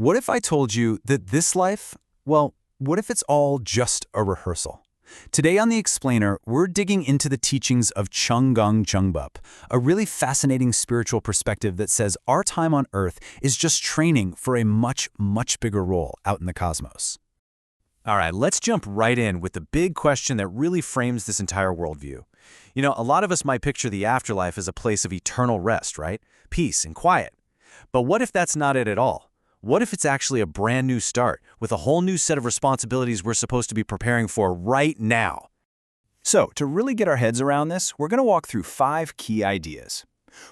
What if I told you that this life, well, what if it's all just a rehearsal? Today on The Explainer, we're digging into the teachings of Jungbub, a really fascinating spiritual perspective that says our time on Earth is just training for a much, much bigger role out in the cosmos. All right, let's jump right in with the big question that really frames this entire worldview. You know, a lot of us might picture the afterlife as a place of eternal rest, right? Peace and quiet. But what if that's not it at all? What if it's actually a brand new start with a whole new set of responsibilities we're supposed to be preparing for right now? So, to really get our heads around this, we're going to walk through 5 key ideas.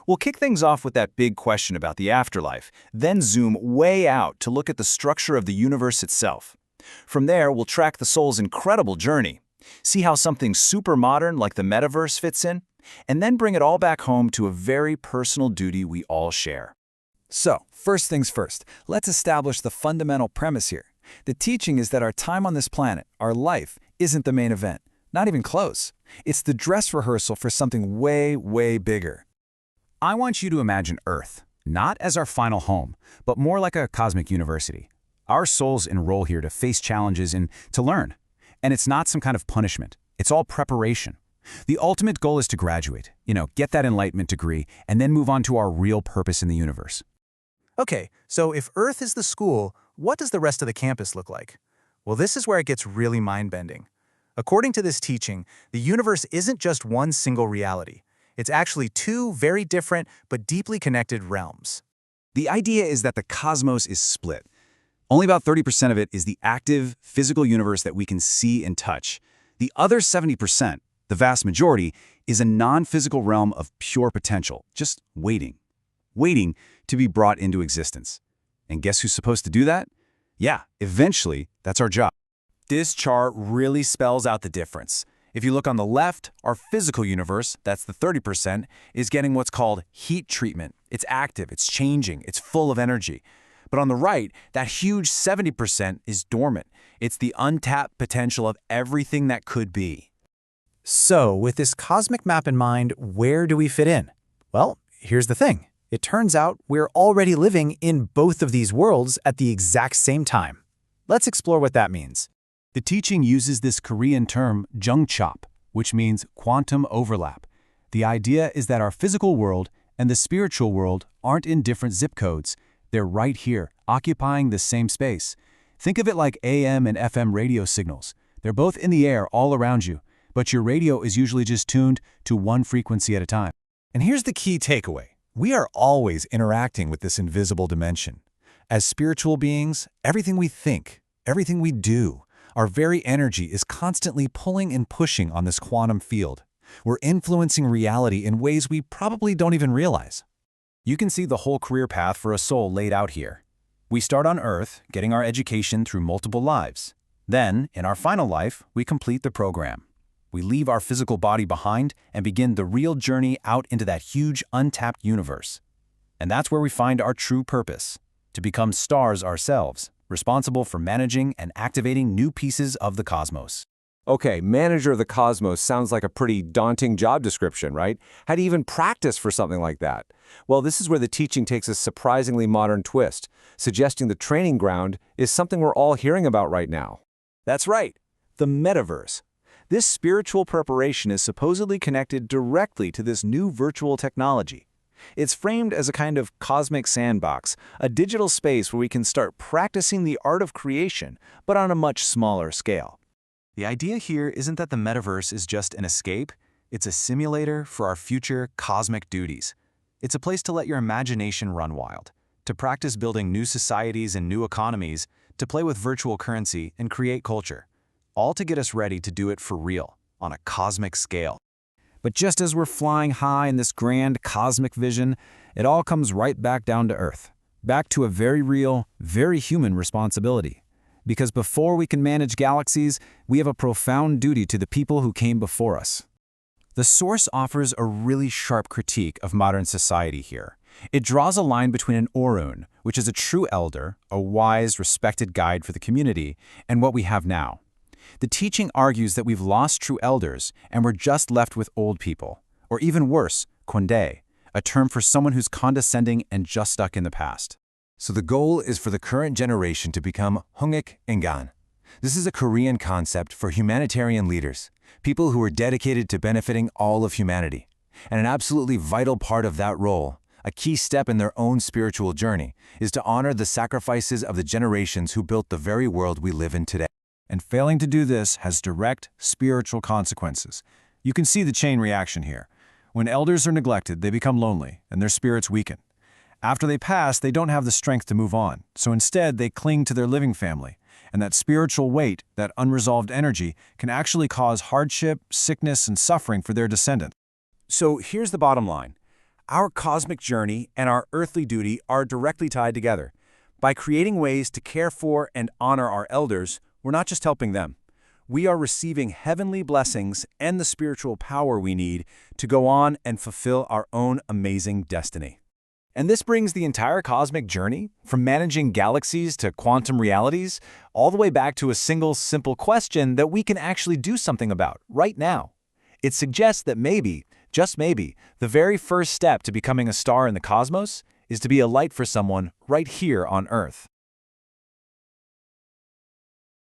We'll kick things off with that big question about the afterlife, then zoom way out to look at the structure of the universe itself. From there, we'll track the soul's incredible journey, see how something super modern like the metaverse fits in, and then bring it all back home to a very personal duty we all share. So, first things first, let's establish the fundamental premise here. The teaching is that our time on this planet, our life, isn't the main event. Not even close. It's the dress rehearsal for something way, way bigger. I want you to imagine Earth, not as our final home, but more like a cosmic university. Our souls enroll here to face challenges and to learn. And it's not some kind of punishment. It's all preparation. The ultimate goal is to graduate, get that enlightenment degree, and then move on to our real purpose in the universe. Okay, so if Earth is the school, what does the rest of the campus look like? Well, this is where it gets really mind-bending. According to this teaching, the universe isn't just one single reality. It's actually 2 very different but deeply connected realms. The idea is that the cosmos is split. Only about 30% of it is the active, physical universe that we can see and touch. The other 70%, the vast majority, is a non-physical realm of pure potential, just waiting to be brought into existence. And guess who's supposed to do that? Yeah, eventually, that's our job. This chart really spells out the difference. If you look on the left, our physical universe, that's the 30%, is getting what's called heat treatment. It's active, it's changing, it's full of energy. But on the right, that huge 70% is dormant. It's the untapped potential of everything that could be. So, with this cosmic map in mind, where do we fit in? Well, here's the thing. It turns out we're already living in both of these worlds at the exact same time. Let's explore what that means. The teaching uses this Korean term Jungbub, which means quantum overlap. The idea is that our physical world and the spiritual world aren't in different zip codes. They're right here, occupying the same space. Think of it like AM and FM radio signals. They're both in the air all around you, but your radio is usually just tuned to one frequency at a time. And here's the key takeaway. We are always interacting with this invisible dimension. As spiritual beings, everything we think, everything we do, our very energy is constantly pulling and pushing on this quantum field. We're influencing reality in ways we probably don't even realize. You can see the whole career path for a soul laid out here. We start on Earth, getting our education through multiple lives. Then, in our final life, we complete the program. We leave our physical body behind and begin the real journey out into that huge, untapped universe. And that's where we find our true purpose, to become stars ourselves, responsible for managing and activating new pieces of the cosmos. Okay, manager of the cosmos sounds like a pretty daunting job description, right? How do you even practice for something like that? Well, this is where the teaching takes a surprisingly modern twist, suggesting the training ground is something we're all hearing about right now. That's right, the metaverse. This spiritual preparation is supposedly connected directly to this new virtual technology. It's framed as a kind of cosmic sandbox, a digital space where we can start practicing the art of creation, but on a much smaller scale. The idea here isn't that the metaverse is just an escape. It's a simulator for our future cosmic duties. It's a place to let your imagination run wild, to practice building new societies and new economies, to play with virtual currency and create culture. All to get us ready to do it for real, on a cosmic scale. But just as we're flying high in this grand cosmic vision, it all comes right back down to Earth, back to a very real, very human responsibility. Because before we can manage galaxies, we have a profound duty to the people who came before us. The source offers a really sharp critique of modern society here. It draws a line between an Orun, which is a true elder, a wise, respected guide for the community, and what we have now. The teaching argues that we've lost true elders and we're just left with old people, or even worse, konde, a term for someone who's condescending and just stuck in the past. So the goal is for the current generation to become Hungik Ingan. This is a Korean concept for humanitarian leaders, people who are dedicated to benefiting all of humanity. And an absolutely vital part of that role, a key step in their own spiritual journey, is to honor the sacrifices of the generations who built the very world we live in today. And failing to do this has direct spiritual consequences. You can see the chain reaction here. When elders are neglected, they become lonely, and their spirits weaken. After they pass, they don't have the strength to move on, so instead they cling to their living family. And that spiritual weight, that unresolved energy, can actually cause hardship, sickness, and suffering for their descendants. So here's the bottom line. Our cosmic journey and our earthly duty are directly tied together. By creating ways to care for and honor our elders, we're not just helping them. We are receiving heavenly blessings and the spiritual power we need to go on and fulfill our own amazing destiny. And this brings the entire cosmic journey, from managing galaxies to quantum realities, all the way back to a single, simple question that we can actually do something about right now. It suggests that maybe, just maybe, the very first step to becoming a star in the cosmos is to be a light for someone right here on Earth.